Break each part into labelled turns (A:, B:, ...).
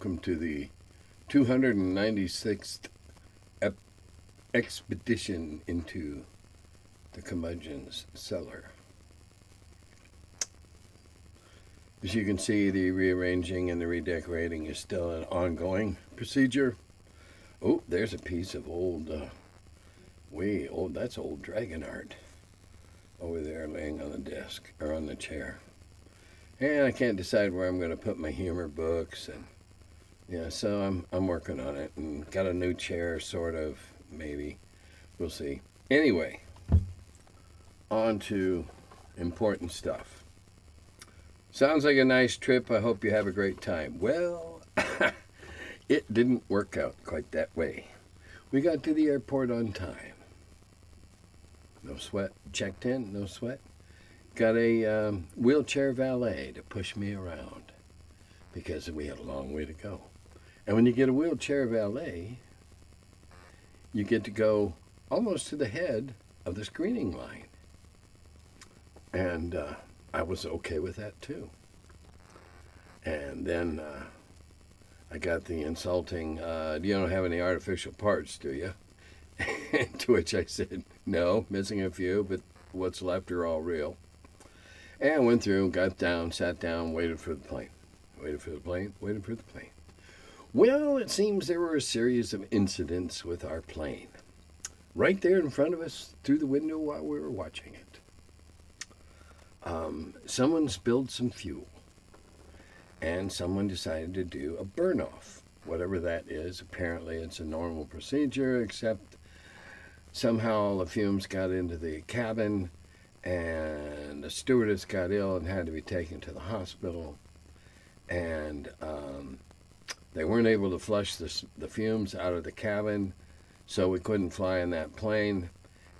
A: welcome to the 296th expedition into the Curmudgeon's cellar. As you can see, the rearranging and the redecorating is still an ongoing procedure. Oh, there's a piece of old, way old, that's old dragon art over there laying on the desk, or on the chair. And I can't decide where I'm going to put my humor books, and yeah, so I'm working on it, and got a new chair, sort of, maybe. We'll see. Anyway, on to important stuff. Sounds like a nice trip. I hope you have a great time. Well, it didn't work out quite that way. We got to the airport on time. No sweat. Checked in, no sweat. Got a wheelchair valet to push me around because we had a long way to go. And when you get a wheelchair valet, you get to go almost to the head of the screening line. And I was okay with that too. And then I got the insulting, you don't have any artificial parts, do you? To which I said, no, missing a few, but what's left are all real. And went through, got down, sat down, waited for the plane. Waited for the plane, waited for the plane. Well, it seems there were a series of incidents with our plane. Right there in front of us, through the window while we were watching it. Someone spilled some fuel. And someone decided to do a burn-off. Whatever that is, apparently it's a normal procedure, except somehow the fumes got into the cabin, and the stewardess got ill and had to be taken to the hospital. And they weren't able to flush the fumes out of the cabin, so we couldn't fly in that plane.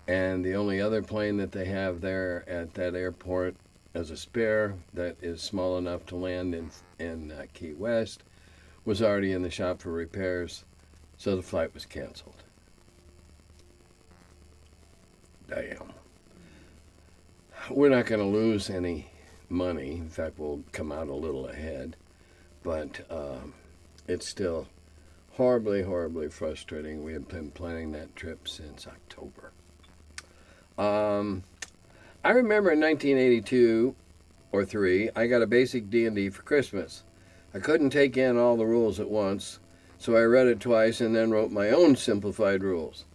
A: And the only other plane that they have there at that airport as a spare that is small enough to land in Key West was already in the shop for repairs, so the flight was canceled. Damn. We're not going to lose any money. In fact, we'll come out a little ahead. But it's still horribly, horribly frustrating. We have been planning that trip since October. I remember in 1982 or 3, I got a basic D&D for Christmas. I couldn't take in all the rules at once, so I read it twice and then wrote my own simplified rules.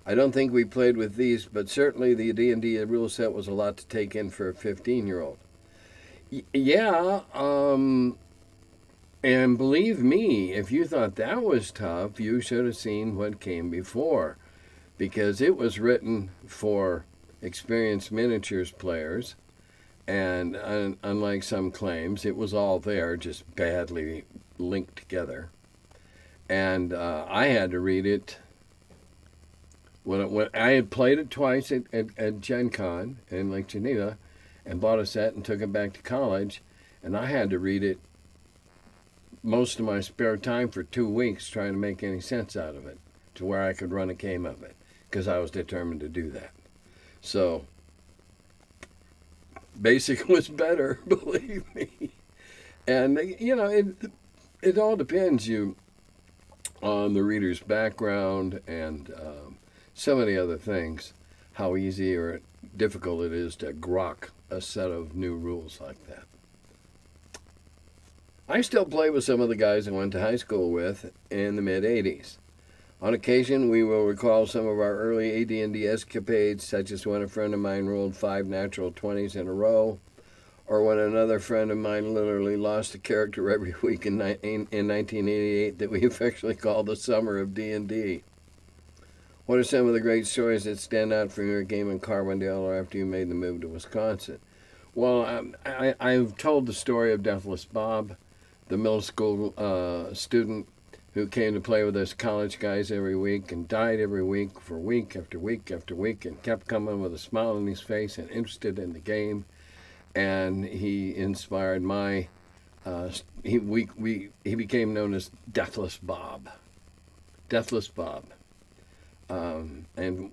A: I don't think we played with these, but certainly the D&D rule set was a lot to take in for a 15-year-old. Yeah, and believe me, if you thought that was tough, you should have seen what came before, because it was written for experienced miniatures players, and unlike some claims, it was all there, just badly linked together. And I had to read it. When I had played it twice at Gen Con in Lake Geneva, and bought a set and took it back to college, and I had to read it most of my spare time for 2 weeks trying to make any sense out of it, to where I could run a game of it, because I was determined to do that. So, basic was better, believe me. And, you know, it all depends on the reader's background and so many other things, how easy or difficult it is to grok a set of new rules like that. I still play with some of the guys I went to high school with in the mid-'80s. On occasion, we will recall some of our early AD&D escapades, such as when a friend of mine rolled 5 natural 20s in a row, or when another friend of mine literally lost a character every week in 1988 that we affectionately called the Summer of D&D. What are some of the great stories that stand out from your game in Carbondale or after you made the move to Wisconsin? Well, I've told the story of Deathless Bob, the middle school student who came to play with us college guys every week and died every week for week after week after week and kept coming with a smile on his face and interested in the game. And he inspired my, he became known as Deathless Bob. Deathless Bob. And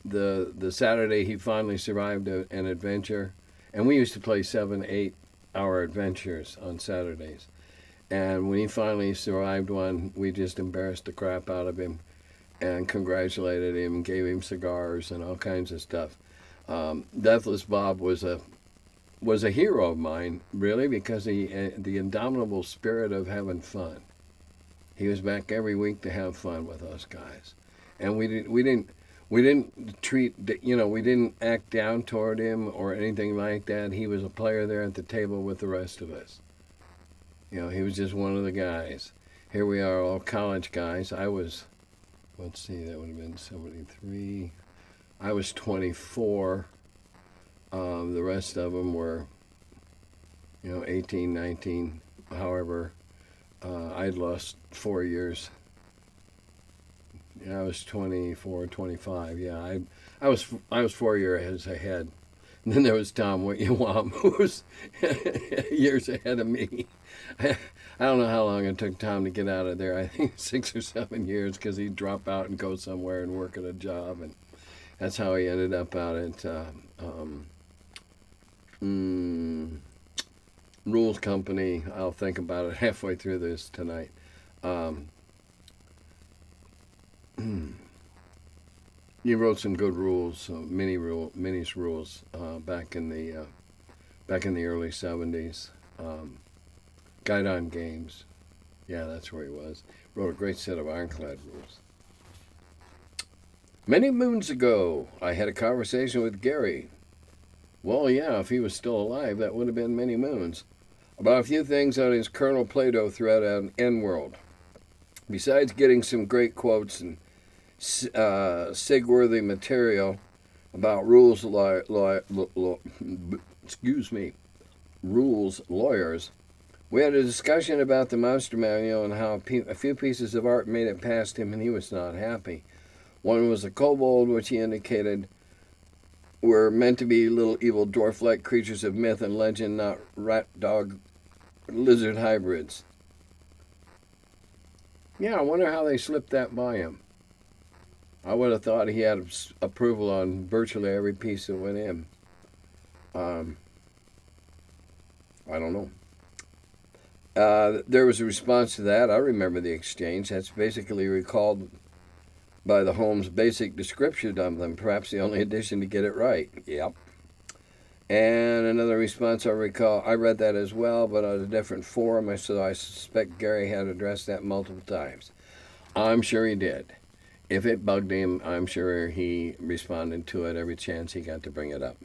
A: the Saturday he finally survived an adventure, and we used to play 7-8 hour adventures on Saturdays. And when he finally survived one, we just embarrassed the crap out of him and congratulated him, gave him cigars and all kinds of stuff. Deathless Bob was a hero of mine, really, because the indomitable spirit of having fun. He was back every week to have fun with us guys, and we didn't treat, we didn't act down toward him or anything like that. He was a player there at the table with the rest of us. He was just one of the guys. Here we are, all college guys. I was, let's see, that would have been 73. I was 24. The rest of them were, 18, 19, however. I'd lost 4 years. I was 24, 25. Yeah, I was 4 years ahead. And then there was Tom Whitywam, who was years ahead of me. I don't know how long it took Tom to get out of there. I think 6 or 7 years, because he'd drop out and go somewhere and work at a job, and that's how he ended up out at Rules Company. I'll think about it halfway through this tonight. He wrote some good rules, minis rules, back in the early '70s. Guide on Games, yeah, that's where he was. Wrote a great set of Ironclad rules. Many moons ago, I had a conversation with Gary. Well, yeah, if he was still alive, that would have been many moons. About a few things on his Colonel Plato thread on N-World. Besides getting some great quotes and sig-worthy material about rules lawyers, we had a discussion about the Monster Manual and how a few pieces of art made it past him and he was not happy. One was a kobold, which he indicated were meant to be little evil dwarf-like creatures of myth and legend, not rat, dog, lizard hybrids. Yeah, I wonder how they slipped that by him. I would have thought he had approval on virtually every piece that went in. I don't know. There was a response to that. I remember the exchange. That's basically recalled by the Holmes' basic description of them, perhaps the only addition to get it right. Yep. And another response I recall, I read that as well, but on a different forum, so I suspect Gary had addressed that multiple times. I'm sure he did. If it bugged him, I'm sure he responded to it every chance he got to bring it up.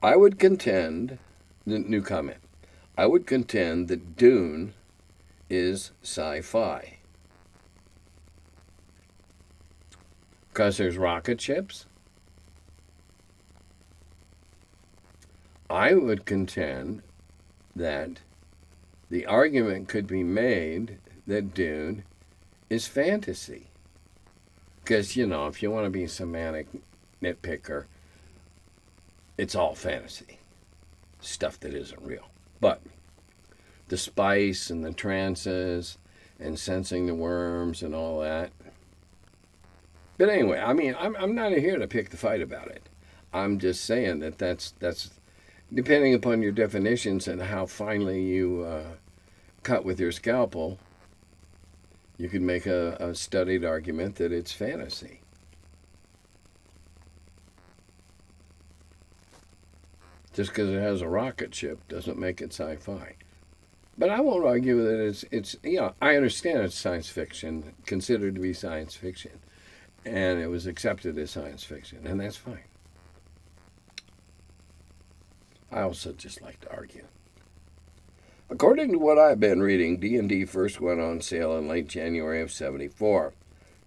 A: I would contend, new comment, I would contend that Dune is sci-fi. Because there's rocket ships? I would contend that the argument could be made that Dune is fantasy. Because, if you want to be a semantic nitpicker, it's all fantasy. Stuff that isn't real. But the spice and the trances and sensing the worms and all that. But anyway, I'm not here to pick the fight about it. I'm just saying that that's depending upon your definitions and how finely you cut with your scalpel, you could make a studied argument that it's fantasy. Just because it has a rocket ship doesn't make it sci-fi. But I won't argue that it's I understand it's science fiction, considered to be science fiction. And it was accepted as science fiction, and that's fine. I also just like to argue. According to what I've been reading, D&D first went on sale in late January of '74.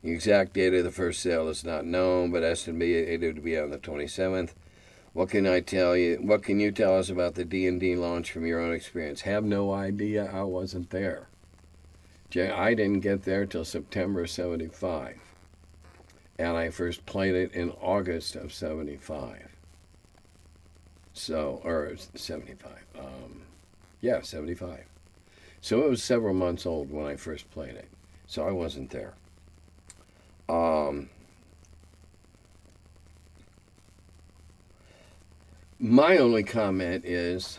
A: The exact date of the first sale is not known, but estimated to be on the 27th. What can I tell you? What can you tell us about the D&D launch from your own experience? Have no idea. I wasn't there. I didn't get there till September '75. And I first played it in August of '75. Or 75. Yeah, 75. So it was several months old when I first played it. So I wasn't there. My only comment is,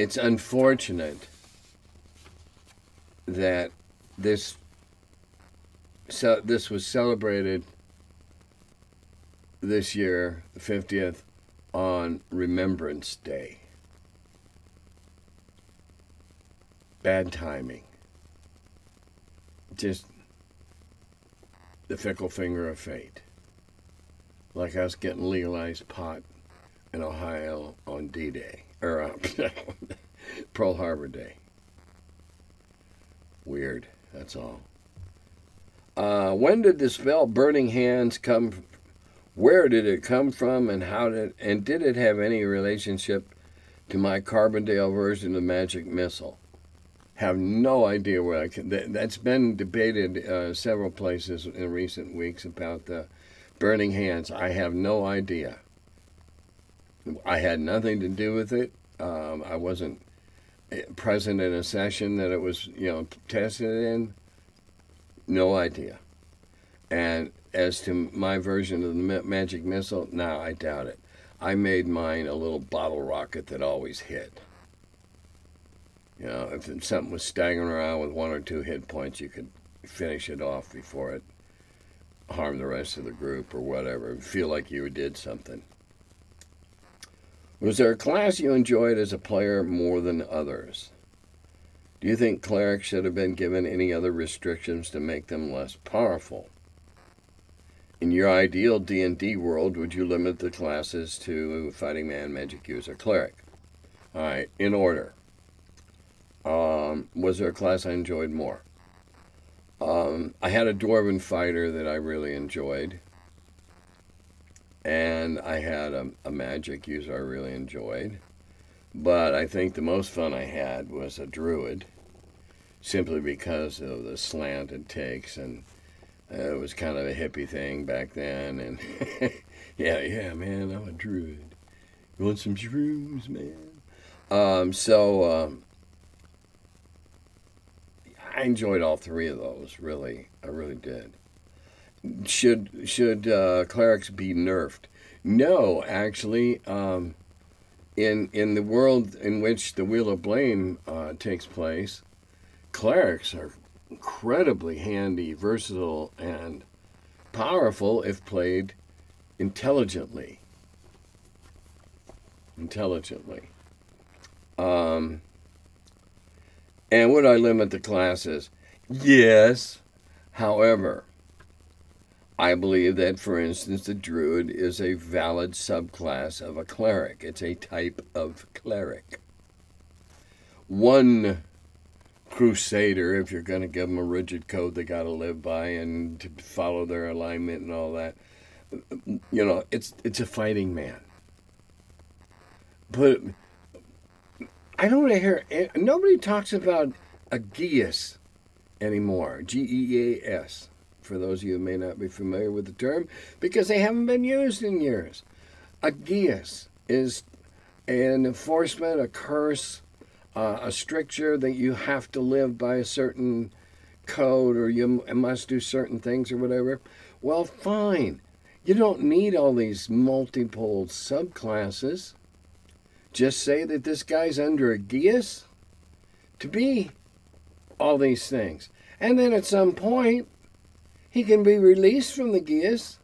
A: it's unfortunate that this was celebrated this year, the 50th, on Remembrance Day. Bad timing. Just the fickle finger of fate. Like us getting legalized pot in Ohio on D-Day, or Pearl Harbor Day. Weird, that's all. When did the spell Burning Hands come? Where did it come from, and did it have any relationship to my Carbondale version of Magic Missile? Have no idea where that's been debated several places in recent weeks about the Burning Hands. I have no idea. I had nothing to do with it. I wasn't present in a session that it was, tested in. No idea. And as to my version of the Magic Missile, no, I doubt it. I made mine a little bottle rocket that always hit. If something was staggering around with 1 or 2 hit points, you could finish it off before it harmed the rest of the group or whatever. Feel like you did something. Was there a class you enjoyed as a player more than others? Do you think clerics should have been given any other restrictions to make them less powerful? In your ideal D&D world, would you limit the classes to Fighting Man, Magic User, Cleric? All right, in order. Was there a class I enjoyed more? I had a Dwarven Fighter that I really enjoyed. And I had a Magic User I really enjoyed. But I think the most fun I had was a Druid. Simply because of the slant it takes, and it was kind of a hippie thing back then, and yeah, man, I'm a druid. You want some shrooms, man? I enjoyed all 3 of those, really. I really did. Should clerics be nerfed? No, actually, in the world in which the Wheel of Blame takes place, clerics are incredibly handy, versatile, and powerful if played intelligently. And would I limit the classes? Yes. However, I believe that, for instance, the Druid is a valid subclass of a cleric. It's a type of cleric. One Crusader, if you're going to give them a rigid code they got to live by and to follow their alignment and all that, it's a fighting man. But I don't want to hear, nobody talks about a Geas anymore, Geas, for those of you who may not be familiar with the term, because they haven't been used in years. A Geas is an enforcement, a curse, a stricture that you have to live by a certain code, or you must do certain things or whatever. Well, fine. You don't need all these multiple subclasses. Just say that this guy's under a Geas to be all these things. And then at some point, he can be released from the Geas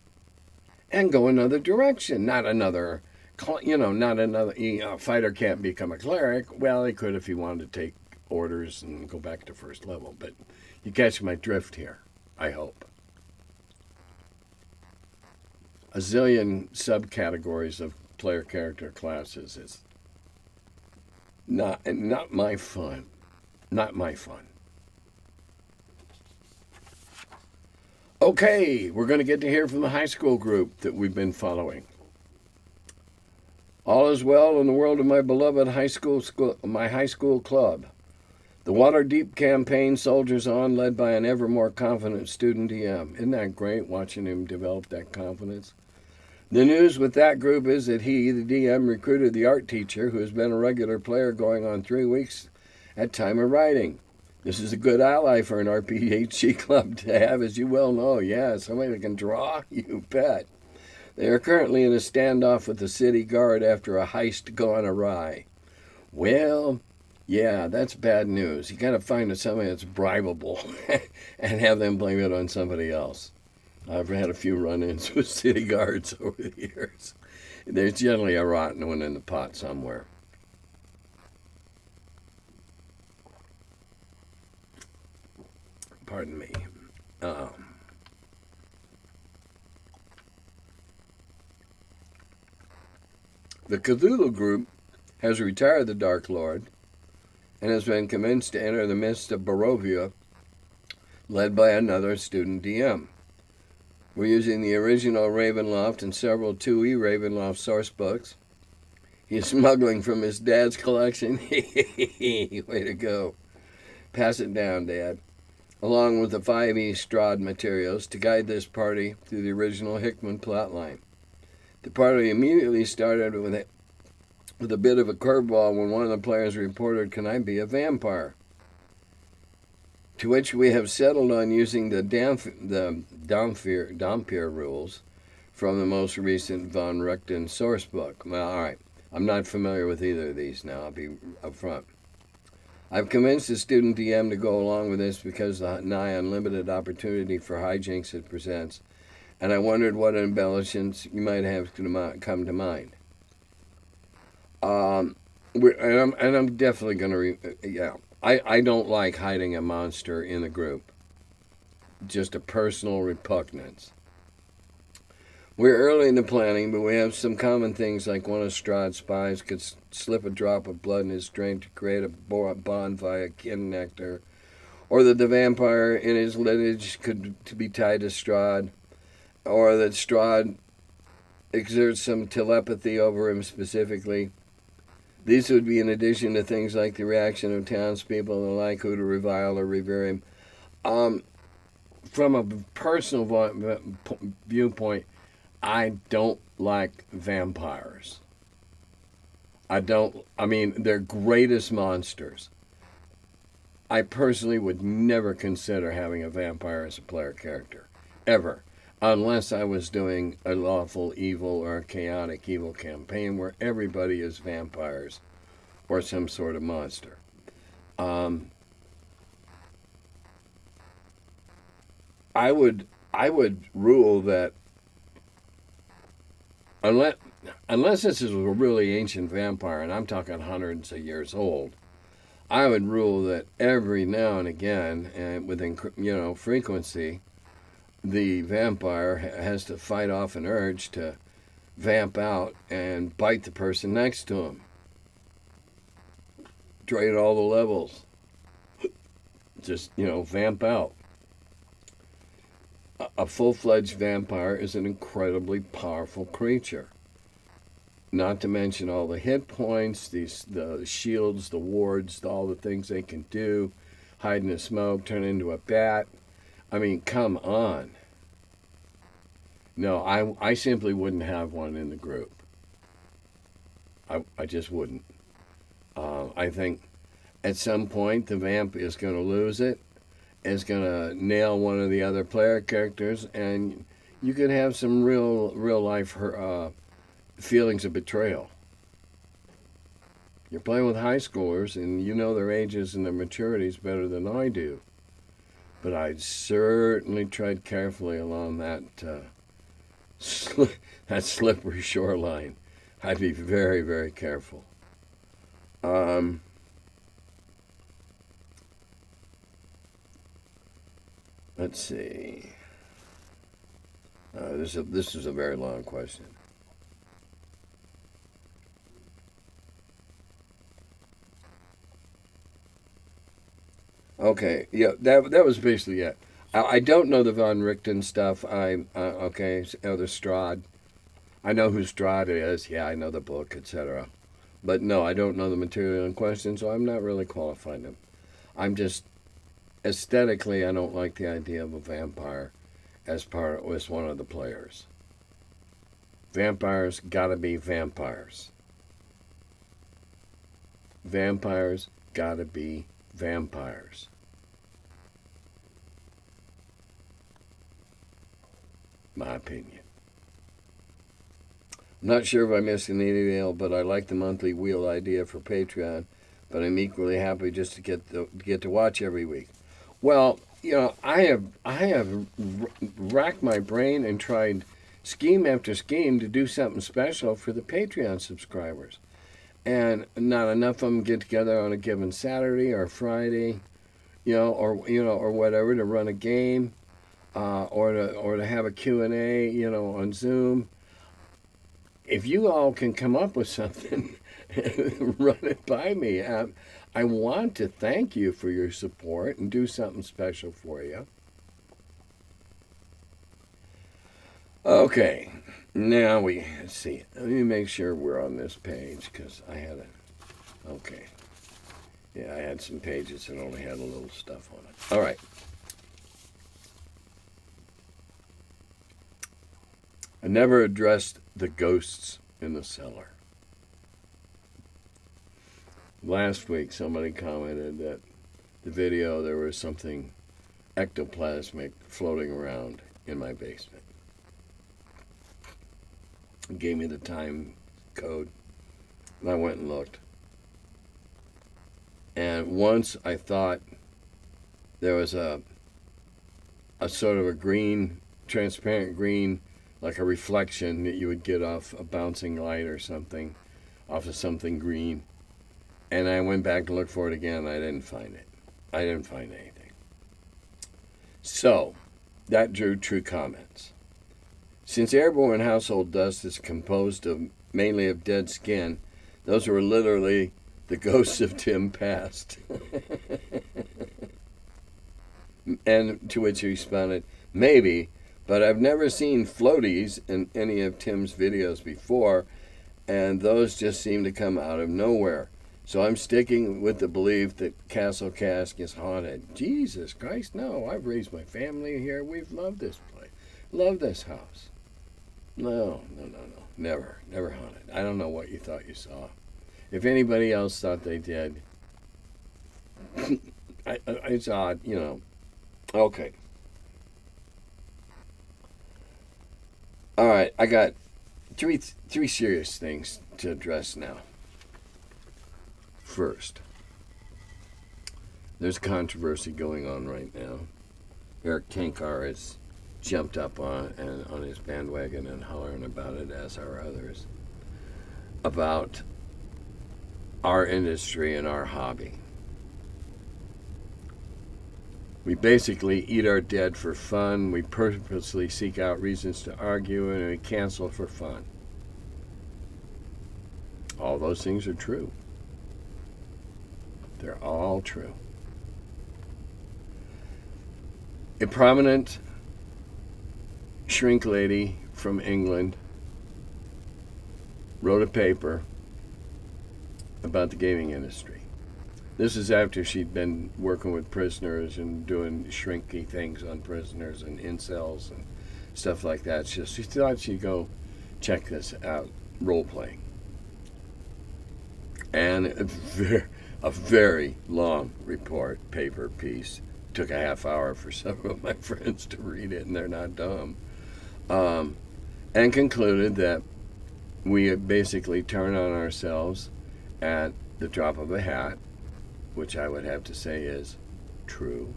A: and go another direction. Not another, fighter can't become a cleric. Well, he could if he wanted to take orders and go back to first level. But you catch my drift here, I hope. A zillion subcategories of player character classes is not my fun. Not my fun. Okay, we're going to get to hear from the high school group that we've been following. All is well in the world of my beloved high school club. The Waterdeep campaign soldiers on, led by an ever more confident student DM. Isn't that great, watching him develop that confidence? The news with that group is that he, the DM, recruited the art teacher, who has been a regular player going on 3 weeks at time of writing. This is a good ally for an RPG club to have, as you well know. Yeah, somebody that can draw, you bet. They are currently in a standoff with the city guard after a heist gone awry. Well, yeah, that's bad news. You got to find somebody that's bribable and have them blame it on somebody else. I've had a few run-ins with city guards over the years. There's generally a rotten one in the pot somewhere. Pardon me. The Cthulhu group has retired the Dark Lord and has been convinced to enter the midst of Barovia, led by another student DM. We're using the original Ravenloft and several 2E Ravenloft source books. He's smuggling from his dad's collection. Way to go. Pass it down, Dad. Along with the 5E Strahd materials to guide this party through the original Hickman plotline. The party immediately started with a bit of a curveball when one of the players reported, "Can I be a vampire?" To which we have settled on using the Dhampir rules from the most recent Von Richten source book. Well, all right, I'm not familiar with either of these now, I'll be upfront. I've convinced the student DM to go along with this because the nigh unlimited opportunity for hijinks it presents, and I wondered what embellishments you might have come to mind. I'm definitely going to, I don't like hiding a monster in the group. Just a personal repugnance. We're early in the planning, but we have some common things like one of Strahd's spies could slip a drop of blood in his drink to create a bond via kin nectar, or that the vampire in his lineage could be tied to Strahd, or that Strahd exerts some telepathy over him specifically. These would be in addition to things like the reaction of townspeople and the like who to revile or revere him. From a personal viewpoint, I don't like vampires. I mean, they're greatest monsters. I personally would never consider having a vampire as a player character. Ever. Unless I was doing a lawful evil or a chaotic evil campaign where everybody is vampires or some sort of monster. I would rule that unless this is a really ancient vampire, and I'm talking hundreds of years old, I would rule that every now and again, and within frequency, the vampire has to fight off an urge to vamp out and bite the person next to him. Trade all the levels. Just, vamp out. A full-fledged vampire is an incredibly powerful creature. Not to mention all the hit points, the shields, the wards, all the things they can do. Hide in the smoke, turn into a bat. I mean, come on. No, I simply wouldn't have one in the group. I just wouldn't. I think at some point the vamp is going to lose it, is going to nail one of the other player characters, and you could have some real life feelings of betrayal. You're playing with high schoolers, and you know their ages and their maturities better than I do. But I'd certainly tread carefully along that that slippery shoreline. I'd be very, very careful. Let's see. This is a very long question. Okay, yeah, that was basically it. I don't know the Von Richten stuff. The Strahd. I know who Strahd is. Yeah, I know the book, etc. But no, I don't know the material in question, so I'm not really qualified to. I'm just aesthetically, I don't like the idea of a vampire as one of the players. Vampires gotta be vampires. Vampires gotta be vampires. My opinion. Not sure if I missed an email, but I like the monthly wheel idea for Patreon. But I'm equally happy just to get to watch every week. Well, you know, I have racked my brain and tried scheme after scheme to do something special for the Patreon subscribers, and not enough of them get together on a given Saturday or Friday, or whatever, to run a game, or to have a Q&A, on Zoom. If you all can come up with something, run it by me. I want to thank you for your support and do something special for you. Okay, now let's see. Let me make sure we're on this page, because I had okay. Yeah, I had some pages that only had a little stuff on it. All right. I never addressed the ghosts in the cellar. Last week, somebody commented that the video, there was something ectoplasmic floating around in my basement. It gave me the time code, and I went and looked. And once I thought there was a sort of a green, transparent green, like a reflection that you would get off a bouncing light or something, off of something green. And I went back to look for it again. I didn't find it. I didn't find anything. So, that drew true comments. Since airborne household dust is composed mainly of dead skin, those were literally the ghosts of Tim past. And to which he responded, maybe, but I've never seen floaties in any of Tim's videos before, and those just seem to come out of nowhere. So I'm sticking with the belief that Castle Cask is haunted. Jesus Christ, no. I've raised my family here. We've loved this place. Love this house. No. Never haunted. I don't know what you thought you saw. If anybody else thought they did, it's odd, Okay. All right, I got three serious things to address now. First, there's controversy going on right now. Eric Tenkar has jumped up on his bandwagon and hollering about it, as are others, about our industry and our hobby. We basically eat our dead for fun. We purposely seek out reasons to argue, and we cancel for fun. All those things are true. They're all true. A prominent shrink lady from England wrote a paper about the gaming industry. This is after she'd been working with prisoners and doing shrinky things on prisoners and incels and stuff like that. She thought she'd go check this out, role-playing. And a very long paper piece. Took a half hour for several of my friends to read it, and they're not dumb. And concluded that we basically turn on ourselves at the drop of a hat, which I would have to say is true.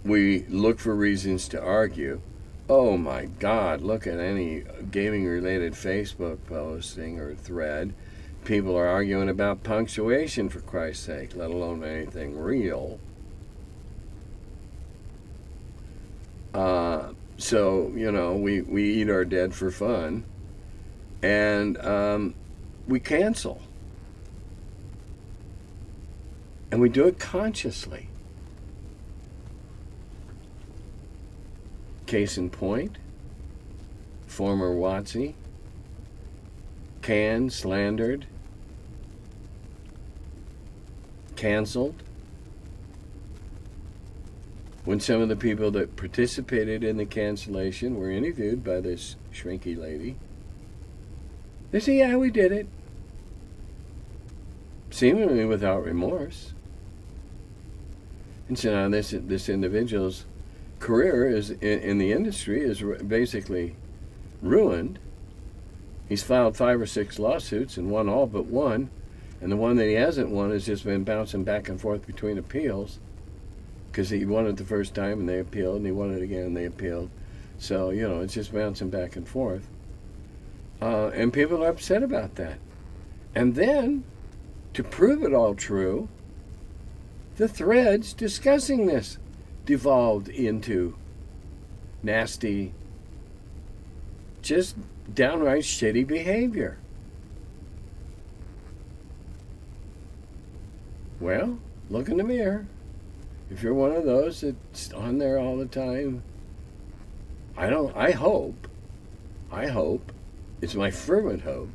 A: We look for reasons to argue. Oh my God, look at any gaming-related Facebook posting or thread. People are arguing about punctuation, for Christ's sake, let alone anything real. So, we eat our dead for fun, and we cancel. And we do it consciously. Case in point, former WotC, canned, slandered, canceled, when some of the people that participated in the cancellation were interviewed by this shrinky lady. They say, yeah, we did it. Seemingly without remorse. And so now this individual's career is in the industry is basically ruined. He's filed 5 or 6 lawsuits and won all but one. And the one that he hasn't won has just been bouncing back and forth between appeals. Because he won it the first time and they appealed, and he won it again and they appealed. So, you know, it's just bouncing back and forth. And people are upset about that. And then, to prove it all true, the threads discussing this devolved into nasty, just downright shitty behavior. Well, look in the mirror. If you're one of those that's on there all the time, I hope, it's my fervent hope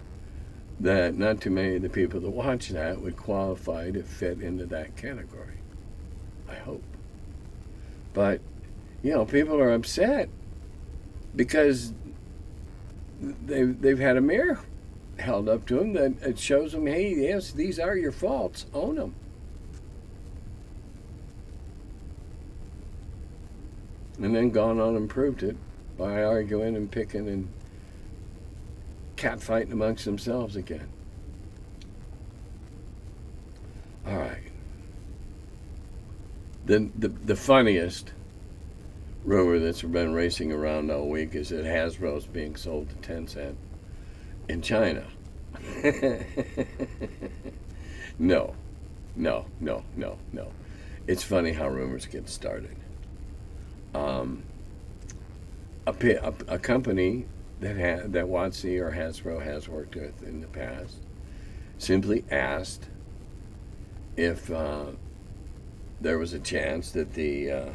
A: that not too many of the people that watch that would qualify to fit into that category. I hope. But, you know, people are upset because they've had a mirror held up to them that it shows them, hey, yes, these are your faults, own them. And then gone on and proved it by arguing and picking and catfighting amongst themselves again. All right. The funniest rumor that's been racing around all week is that Hasbro's being sold to Tencent in China. No. It's funny how rumors get started. A company that WotC or Hasbro has worked with in the past simply asked if there was a chance that the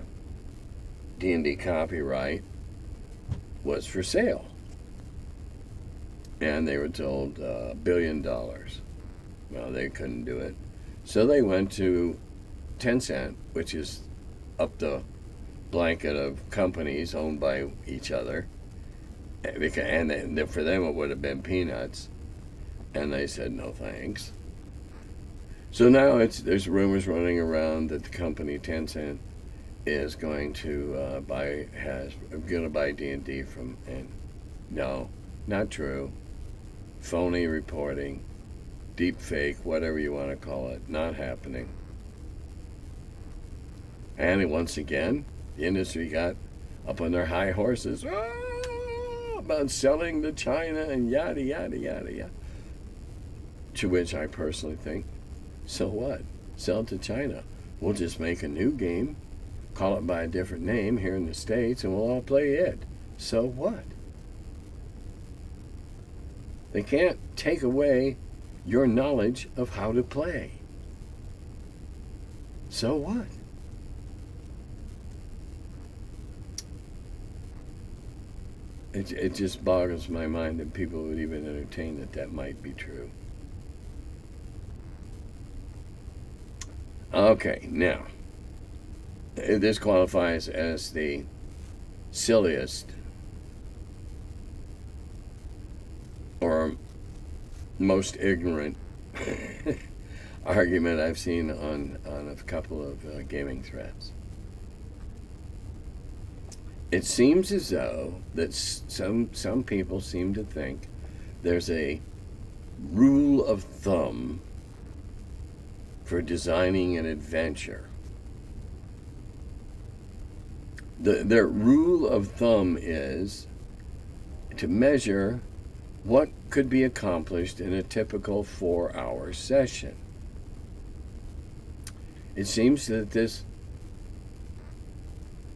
A: D&D copyright was for sale. And they were told $1 billion. Well, they couldn't do it. So they went to Tencent, which is up the blanket of companies owned by each other. And for them it would have been peanuts. And they said, no thanks. So now there's rumors running around that the company Tencent is going to buy D&D from, and no, not true. Phony reporting, deep fake, whatever you want to call it, not happening. And once again, the industry got up on their high horses about selling to China and yada, yada, yada, yada. To which I personally think, so what? Sell to China. We'll just make a new game, call it by a different name here in the States, and we'll all play it. So what? They can't take away your knowledge of how to play. So what? It just boggles my mind that people would even entertain that might be true. Okay, now, this qualifies as the silliest or most ignorant argument I've seen on a couple of gaming threads. It seems as though that some people seem to think there's a rule of thumb for designing an adventure. Their rule of thumb is to measure what could be accomplished in a typical 4-hour session. It seems that this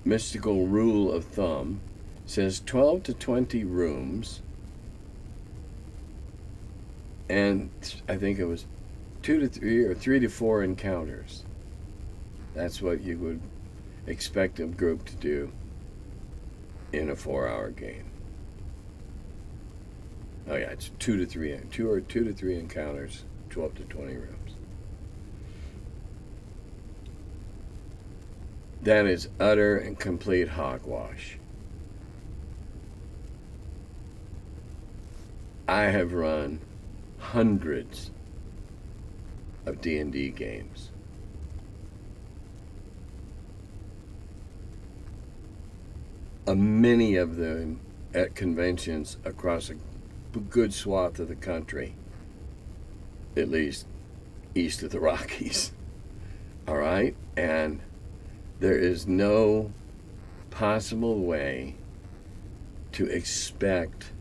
A: mystical rule of thumb says 12 to 20 rooms, and I think it was 2 to 3 or 3 to 4 encounters. That's what you would expect a group to do in a 4-hour game. Oh yeah, it's 2 to 3 encounters, 12 to 20 rooms. That is utter and complete hogwash. I have run hundreds of D&D games. Many of them at conventions across a good swath of the country, at least east of the Rockies. All right? And there is no possible way to expect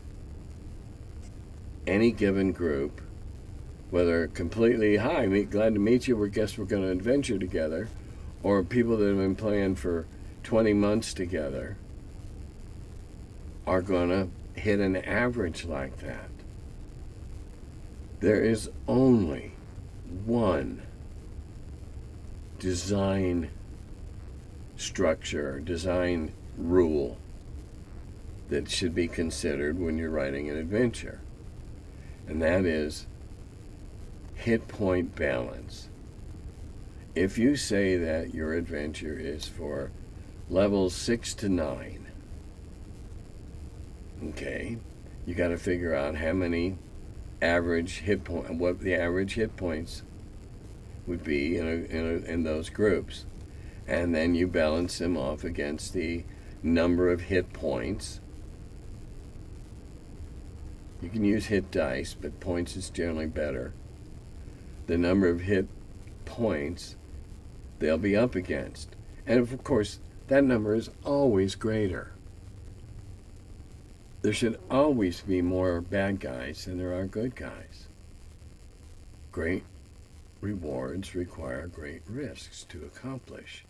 A: any given group, whether completely, hi, glad to meet you, guess we're going to adventure together, or people that have been playing for 20 months together, are going to hit an average like that. There is only one design structure, design rule that should be considered when you're writing an adventure, and that is hit point balance. If you say that your adventure is for levels 6 to 9, okay, you got to figure out how many average hit point, what the average hit points would be in those groups, and then you balance them off against the number of hit points. You can use hit dice, but points is generally better. The number of hit points they'll be up against, and of course that number is always greater. There should always be more bad guys than there are good guys. Great rewards require great risks to accomplish.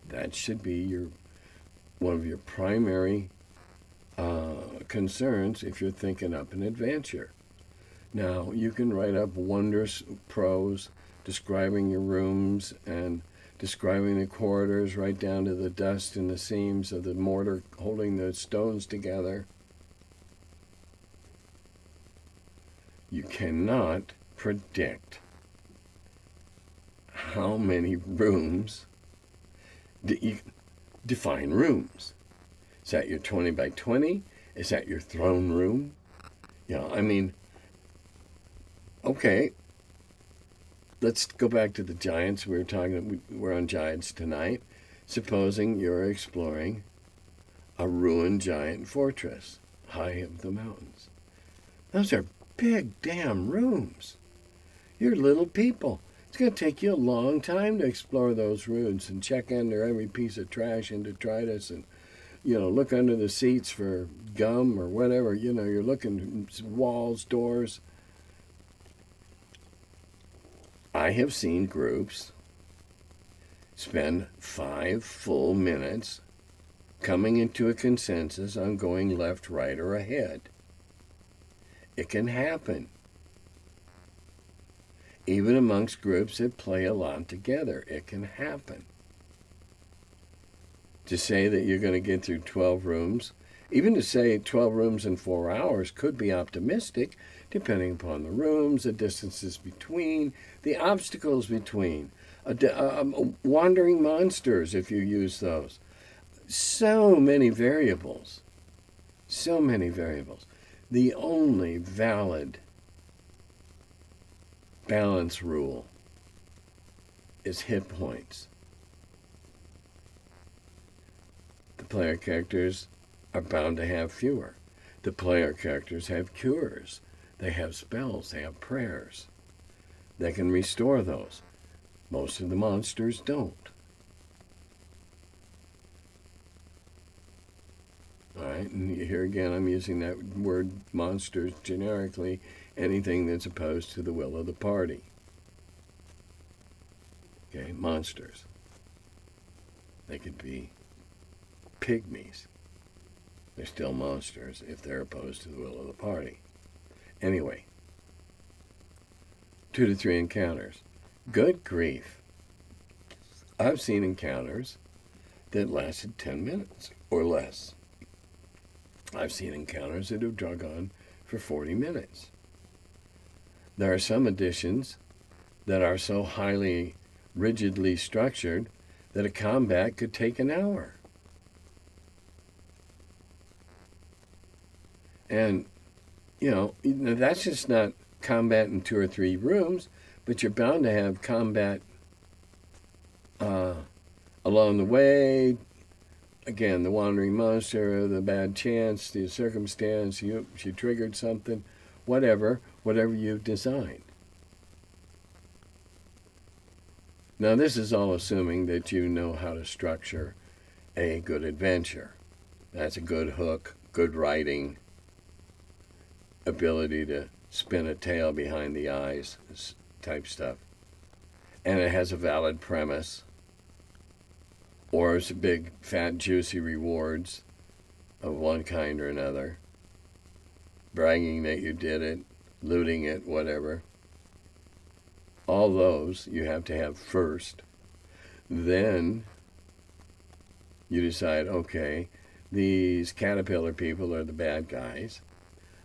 A: That should be one of your primary concerns if you're thinking up an adventure. Now, you can write up wondrous prose describing your rooms and describing the corridors right down to the dust and the seams of the mortar holding the stones together. You cannot predict how many rooms. You define rooms. Is that your 20 by 20? Is that your throne room? I mean, okay. Let's go back to the giants. We're on giants tonight. Supposing you're exploring a ruined giant fortress high up the mountains. Those are big damn rooms. You're little people. It's going to take you a long time to explore those ruins and check under every piece of trash and detritus and, look under the seats for gum or whatever. You're looking at walls, doors. I have seen groups spend 5 full minutes coming into a consensus on going left, right, or ahead. It can happen. Even amongst groups that play a lot together, it can happen. To say that you're going to get through 12 rooms, even to say 12 rooms in 4 hours could be optimistic, depending upon the rooms, the distances between, the obstacles between, wandering monsters if you use those. So many variables. So many variables. The only valid balance rule is hit points. The player characters are bound to have fewer. The player characters have cures. They have spells. They have prayers. They can restore those. Most of the monsters don't. All right, and here again I'm using that word monsters generically, anything that's opposed to the will of the party. Okay, monsters. They could be pygmies. They're still monsters if they're opposed to the will of the party. Anyway, 2 to 3 encounters. Good grief. I've seen encounters that lasted 10 minutes or less. I've seen encounters that have drug on for 40 minutes. There are some editions that are so highly rigidly structured that a combat could take an hour. And, that's just not combat in 2 or 3 rooms, but you're bound to have combat along the way, again, the wandering monster, the bad chance, the circumstance, she triggered something, whatever you've designed. Now, this is all assuming that you know how to structure a good adventure. That's a good hook, good writing, ability to spin a tale behind the eyes type stuff. And it has a valid premise, or it's big, fat, juicy rewards of one kind or another, bragging that you did it, looting it, whatever. All those you have to have first. Then you decide, okay, these caterpillar people are the bad guys.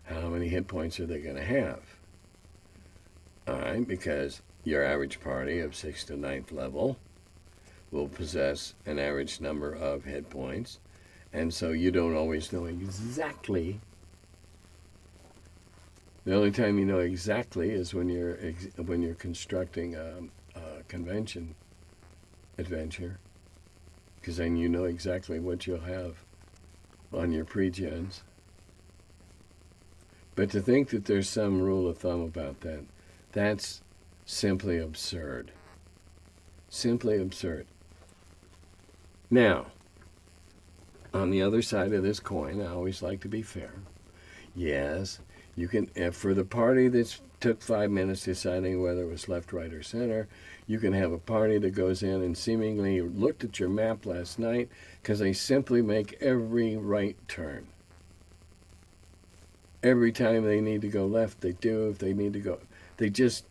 A: How many hit points are they going to have? All right, because your average party of 6th to 9th level will possess an average number of hit points, and so you don't always know exactly. The only time you know exactly is when you're constructing a convention adventure, because then you know exactly what you'll have on your pre-gens. But to think that there's some rule of thumb about that, that's simply absurd. Simply absurd. Now, on the other side of this coin, I always like to be fair. Yes, you can, for the party that took 5 minutes deciding whether it was left, right, or center, you can have a party that goes in and seemingly looked at your map last night because they simply make every right turn. Every time they need to go left, they do. If they need to go, they just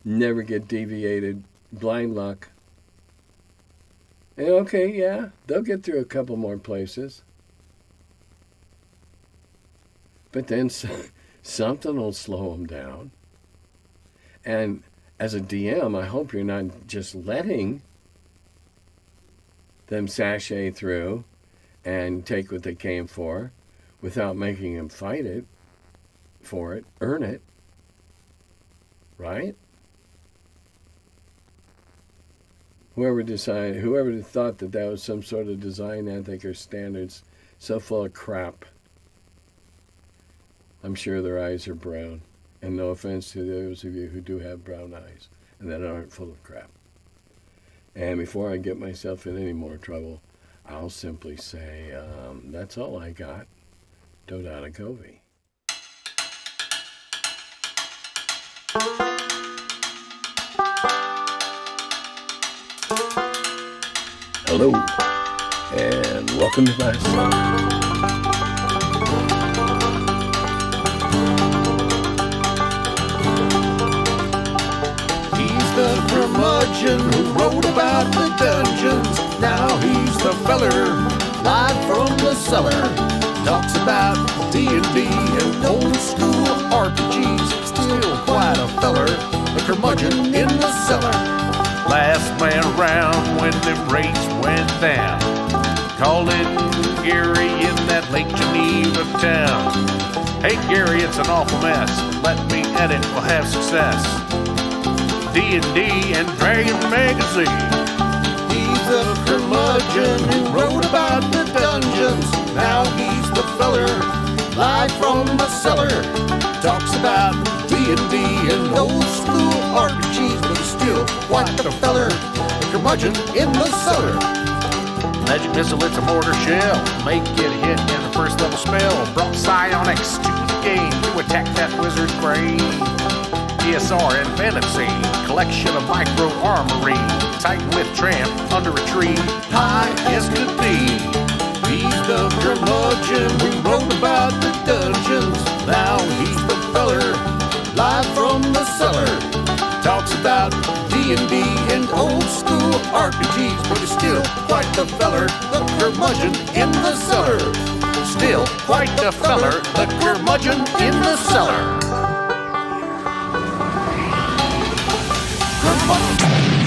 A: never get deviated. Blind luck. And okay, yeah, they'll get through a couple more places. But then something will slow them down. And as a DM, I hope you're not just letting them sashay through and take what they came for without making them fight it, for it, earn it, right? Whoever thought that that was some sort of design ethic or standards, so full of crap. I'm sure their eyes are brown. And no offense to those of you who do have brown eyes and that aren't full of crap. And before I get myself in any more trouble, I'll simply say, that's all I got. Dodata Govi. Hello, and welcome to my song.
B: The curmudgeon who wrote about the dungeons. Now he's the feller, live from the cellar. Talks about D&D and old school RPGs. Still quite a feller, the curmudgeon in the cellar. Last man around when them rates went down. Calling Gary in that Lake Geneva town. Hey Gary, it's an awful mess. Let me edit, we'll have success. D&D and Dragon Magazine. He's the curmudgeon who wrote about the dungeons. Now he's the feller, live from the cellar. Talks about D&D and old school RPGs, but he's still quite the feller, the curmudgeon in the cellar. Magic missile, it's a mortar shell. Make it hit in the first level spell. Brought psionics to the game to attack that wizard's brain. ESR and fantasy, collection of micro armory, Titan with tramp under a tree, high as could be. He's the curmudgeon who wrote about the dungeons. Now he's the feller, live from the cellar. Talks about D&D and old school RPGs, but he's still quite the feller, the curmudgeon in the cellar. Still quite the feller, the curmudgeon in the cellar. Curmudgeon.